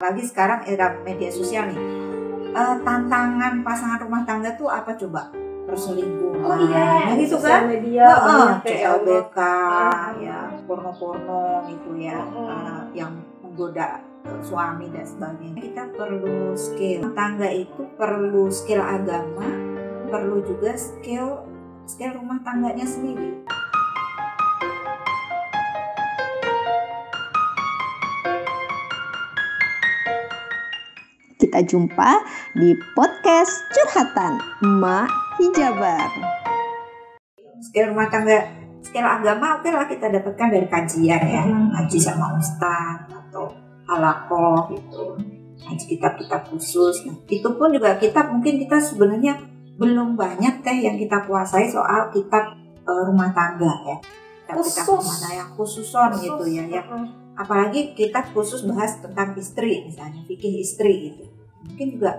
Lagi sekarang era media sosial nih, tantangan pasangan rumah tangga tuh apa coba? Perselingkuhan. Oh iya, gitu sosial kan? media, CLBK, ya porno-porno gitu ya, yang menggoda suami dan sebagainya. Kita perlu skill. Rumah tangga itu perlu skill agama, perlu juga skill rumah tangganya sendiri. Kita jumpa di podcast Curhatan Emak Hijabar. Skill rumah tangga, skill agama oke lah kita dapatkan dari kajian ya, ngaji sama ustaz atau halakoh gitu, ngaji kitab-kitab khusus. Nah, itu pun juga mungkin kita sebenarnya belum banyak yang kita kuasai soal kitab rumah tangga ya. Kitab mana yang khususon gitu ya. Apalagi kitab khusus bahas tentang istri, misalnya fikih istri gitu. Mungkin juga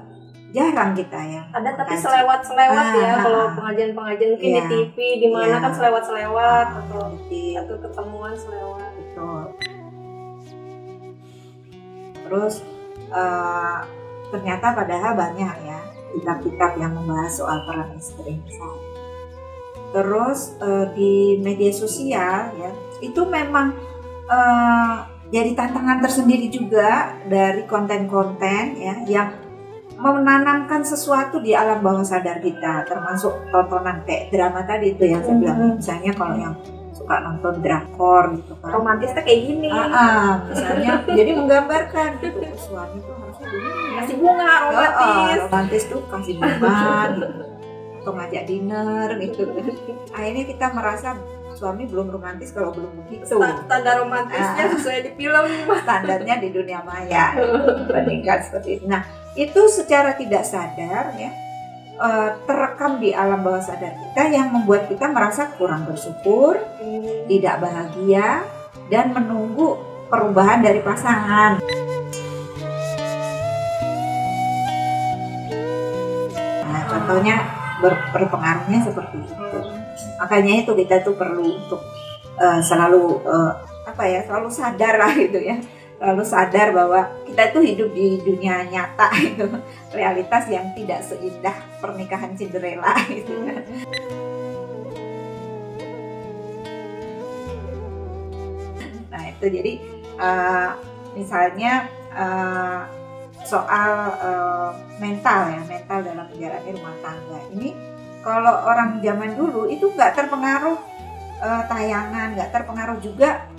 jarang kita ya. Ada tapi selewat-selewat ya, kalau pengajian-pengajian mungkin di TV di mana kan selewat-selewat atau ketemuan selewat. Betul. Terus ternyata padahal banyak ya kitab-kitab yang membahas soal peran istri misalnya. Terus di media sosial ya itu memang jadi tantangan tersendiri juga dari konten-konten ya yang menanamkan sesuatu di alam bawah sadar kita, termasuk tontonan kayak drama tadi itu yang saya bilang. Misalnya kalau yang suka nonton drakor gitu kan, romantisnya kayak gini. Misalnya jadi menggambarkan gitu, suami tuh harusnya kasih bunga romantis tuh kasih bunga gitu, atau ngajak dinner gitu. Akhirnya kita merasa suami belum romantis kalau belum begitu. Standar romantisnya sesuai di film. Standarnya di dunia maya. Bandingkan seperti itu. Nah, itu secara tidak sadar ya terekam di alam bawah sadar kita yang membuat kita merasa kurang bersyukur, tidak bahagia, dan menunggu perubahan dari pasangan. Nah, contohnya berpengaruhnya seperti itu. Makanya itu kita tuh perlu untuk selalu selalu sadar lah gitu ya, selalu sadar bahwa kita tuh hidup di dunia nyata itu, realitas yang tidak seindah pernikahan Cinderella gitu kan. Nah itu jadi misalnya soal mental dalam menjalani rumah tangga ini. Kalau orang zaman dulu itu nggak terpengaruh tayangan, nggak terpengaruh juga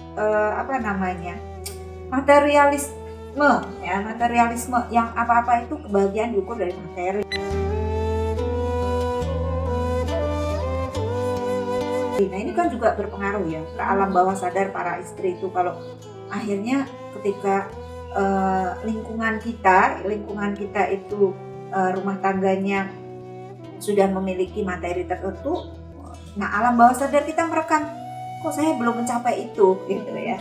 materialisme yang apa-apa itu kebahagiaan diukur dari materi. Nah ini kan juga berpengaruh ya ke alam bawah sadar para istri itu, kalau akhirnya ketika lingkungan kita itu rumah tangganya sudah memiliki materi tertentu, nah alam bawah sadar kita merekam, kok saya belum mencapai itu gitu ya,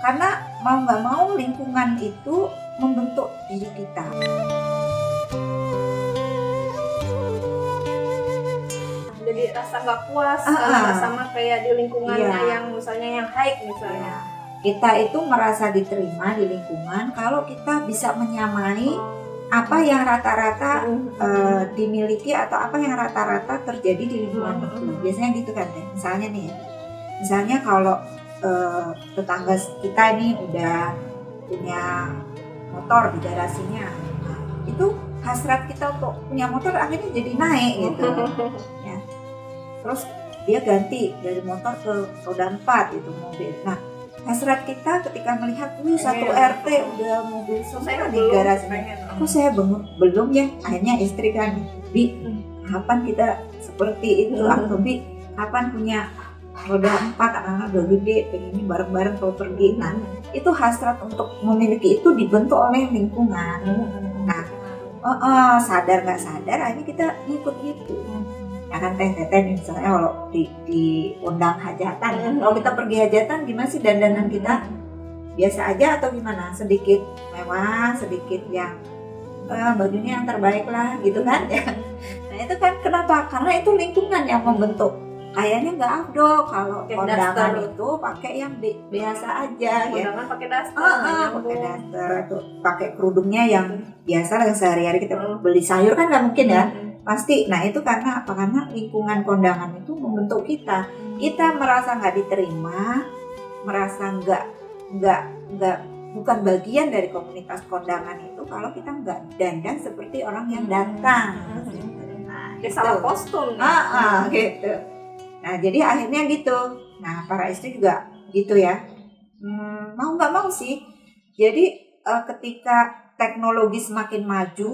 karena mau nggak mau lingkungan itu membentuk diri kita. Jadi rasa nggak puas sama kayak di lingkungannya yang misalnya yang high misalnya. Kita itu merasa diterima di lingkungan kalau kita bisa menyamai apa yang rata-rata dimiliki atau apa yang rata-rata terjadi di lingkungan itu. Biasanya gitu kan ya. Misalnya kalau tetangga kita ini udah punya motor di garasinya, nah, itu hasrat kita untuk punya motor akhirnya jadi naik gitu ya. Terus dia ganti dari motor ke roda 4 itu mobil. Nah hasrat kita ketika melihat satu RT udah mobil semua di garasinya, kok saya belum ya. Akhirnya istri kan, Bi, kapan kita seperti itu? Atau Bi, kapan punya roda 4, anak-anak udah gede, pengen bareng-bareng kalau pergi. Nah itu hasrat untuk memiliki itu dibentuk oleh lingkungan. Nah sadar nggak sadar akhirnya kita ngikut gitu. Ya kan teh-teh misalnya kalau diundang hajatan, kalau kita pergi hajatan gimana sih dandanan kita? Biasa aja atau gimana? Sedikit mewah, sedikit yang bajunya yang terbaik lah gitu kan ya. Nah itu kan kenapa? Karena itu lingkungan yang membentuk kayaknya nggak afdol kalau Pakai kondangan daster. itu pakai yang biasa aja ya. Kondangan pakai daster. Pakai daster atau pakai kerudungnya yang biasa yang sehari-hari kita beli sayur kan nggak mungkin ya. Pasti. Nah itu karena apa? Karena lingkungan kondangan itu membentuk kita. Kita merasa nggak diterima, merasa nggak bukan bagian dari komunitas kondangan itu kalau kita nggak dandan seperti orang yang datang. Nah, Dia salah kostum. gitu. Nah jadi akhirnya gitu. Nah para istri juga gitu ya. Mau nggak mau sih. Jadi ketika teknologi semakin maju,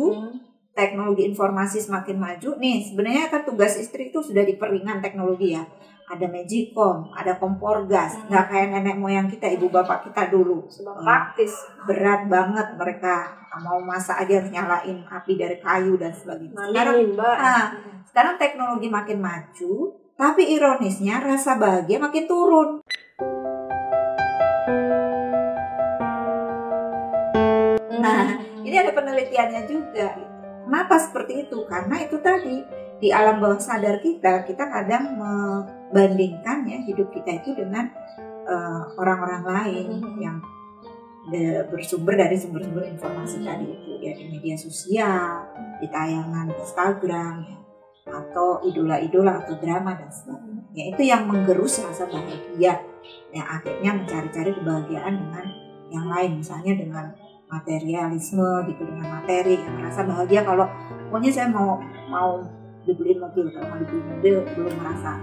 teknologi informasi semakin maju, nih sebenarnya kan tugas istri itu sudah diperingan teknologi ya. Ada Magicom, ada kompor gas, nggak kayak nenek moyang kita, ibu bapak kita dulu. Praktis. Berat banget mereka mau masak aja nyalain api dari kayu dan sebagainya. Sekarang teknologi makin maju, tapi ironisnya rasa bahagia makin turun. Nah, ini ada penelitiannya juga. Kenapa seperti itu? Karena itu tadi di alam bawah sadar kita kadang membandingkan ya hidup kita itu dengan orang-orang lain yang bersumber dari sumber-sumber informasi tadi itu ya, di media sosial, di tayangan Instagram ya, atau idola-idola atau drama dan sebagainya. Ya, itu yang menggerus rasa bahagia yang akhirnya mencari-cari kebahagiaan dengan yang lain, misalnya dengan materialisme gitu, dengan materi yang merasa bahagia kalau pokoknya saya mau dibeliin mobil, kalau mau dibeliin mobil belum merasa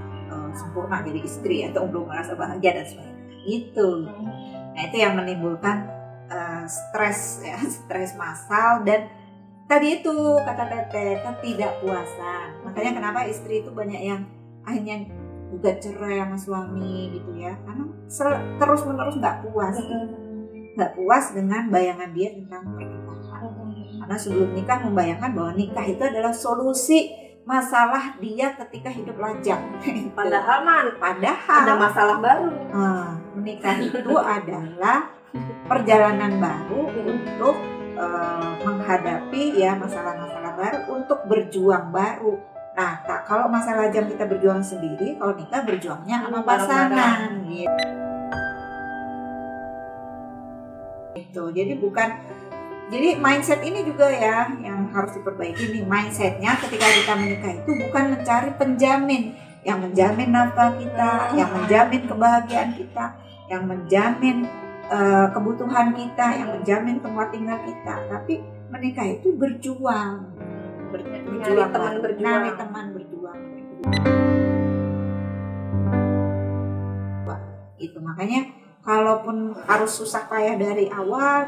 sempurna jadi istri atau belum merasa bahagia dan sebagainya itu. Nah itu yang menimbulkan stres ya, stres massal dan tadi itu kata Teteh ketidakpuasan. Makanya kenapa istri itu banyak yang akhirnya gugat cerai sama suami gitu ya, karena terus menerus nggak puas dengan bayangan dia tentang pernikahan. Karena sebelum nikah membayangkan bahwa nikah itu adalah solusi masalah dia ketika hidup lajang. Padahal ada masalah baru. Menikah itu adalah perjalanan baru untuk menghadapi ya masalah-masalah baru, untuk berjuang baru. Nah, kalau masa lajang kita berjuang sendiri, kalau nikah berjuangnya sama pasangan gitu. Jadi mindset ini juga ya yang harus diperbaiki nih, mindsetnya ketika kita menikah itu bukan mencari penjamin yang menjamin nafkah kita, yang menjamin kebahagiaan kita, yang menjamin kebutuhan kita, yang menjamin tempat tinggal kita, tapi menikah itu berjuang, teman berjuang. Itu makanya kalaupun harus susah payah dari awal,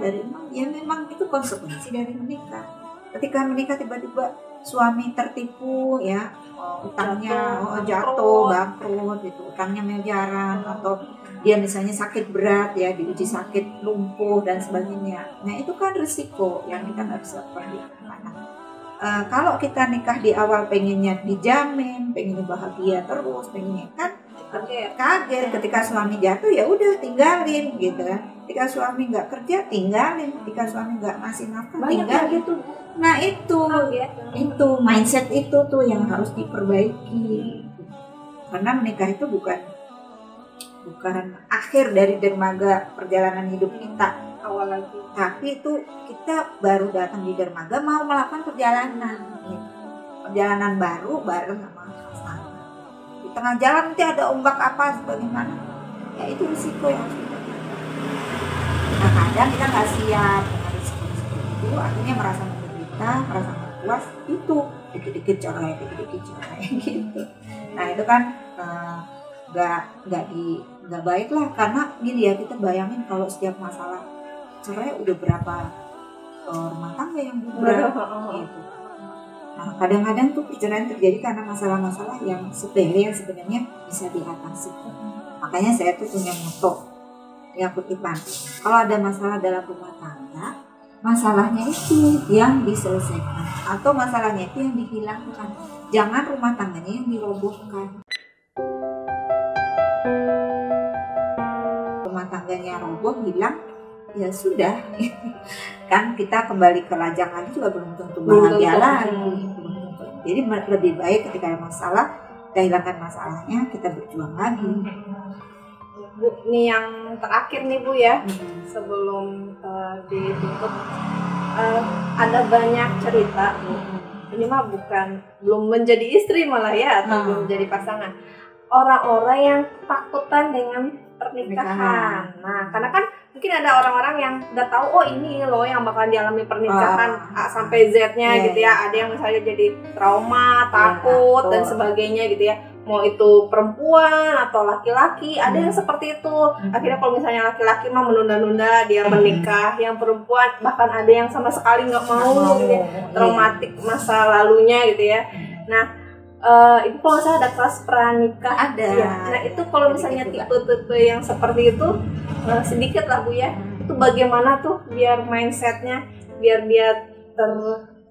ya memang itu konsekuensi dari menikah. Ketika menikah tiba-tiba suami tertipu ya, utangnya jatuh, bangkrut gitu, utangnya miliaran, atau dia misalnya sakit berat ya, diuji sakit lumpuh dan sebagainya. Nah itu kan risiko yang kita nggak bisa perhitungkan. Kalau kita nikah di awal pengennya dijamin, pengennya bahagia terus, pengennya kan kaget ketika suami jatuh ya udah tinggalin gitu kan. Ketika suami nggak kerja tinggalin, ketika suami nggak ngasih nafkah tinggalin gitu. Nah itu mindset itu tuh yang harus diperbaiki. Karena menikah itu bukan akhir dari dermaga perjalanan hidup kita awal lagi, tapi itu kita baru datang di dermaga mau melakukan perjalanan baru bareng sama pasangan. Di tengah jalan nanti ada ombak apa sebagaimana, ya itu risiko yang harus kita. Nah kadang kita nggak siap dengan risiko itu, akhirnya merasa menderita, merasa nggak puas, itu dikit-dikit cerai gitu. Nah itu kan nggak baik lah, karena gini ya, kita bayangin kalau setiap masalah cerai udah berapa rumah tangga yang bubar gitu. Nah kadang-kadang tuh perceraian terjadi karena masalah-masalah yang sepele yang sebenarnya bisa diatasi. Makanya saya tuh punya moto yang kutipan, kalau ada masalah dalam rumah tangga, masalahnya itu yang diselesaikan atau masalahnya itu yang dihilangkan, jangan rumah tangganya yang dirobohkan. Rumah tangganya roboh, hilang, ya sudah kan kita kembali ke lajang lagi juga belum tentu bahagia lagi. Jadi lebih baik ketika ada masalah hilangkan masalahnya, kita berjuang lagi. Bu, ini yang terakhir nih Bu ya, sebelum ditutup, ada banyak cerita Bu. Ini mah belum menjadi istri malah ya, atau belum menjadi pasangan. Orang-orang yang takutan dengan pernikahan. Nah, karena kan mungkin ada orang-orang yang udah tahu, oh ini loh yang bakal dialami pernikahan A sampai Z-nya gitu ya. Ada yang misalnya jadi trauma, takut dan sebagainya gitu ya. Mau itu perempuan atau laki-laki, ada yang seperti itu. Akhirnya kalau misalnya laki-laki mah menunda-nunda dia menikah, yang perempuan bahkan ada yang sama sekali nggak mau gitu ya, traumatik masa lalunya gitu ya. Nah, itu kalau saya ada kelas pranikah ada. Ya. Nah itu kalau misalnya tipe-tipe yang seperti itu sedikit lah Bu ya. Itu bagaimana tuh biar mindsetnya, biar dia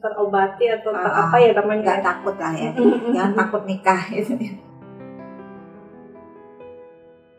terobati atau apa ya namanya? Nggak takut lah ya, jangan takut nikah gitu.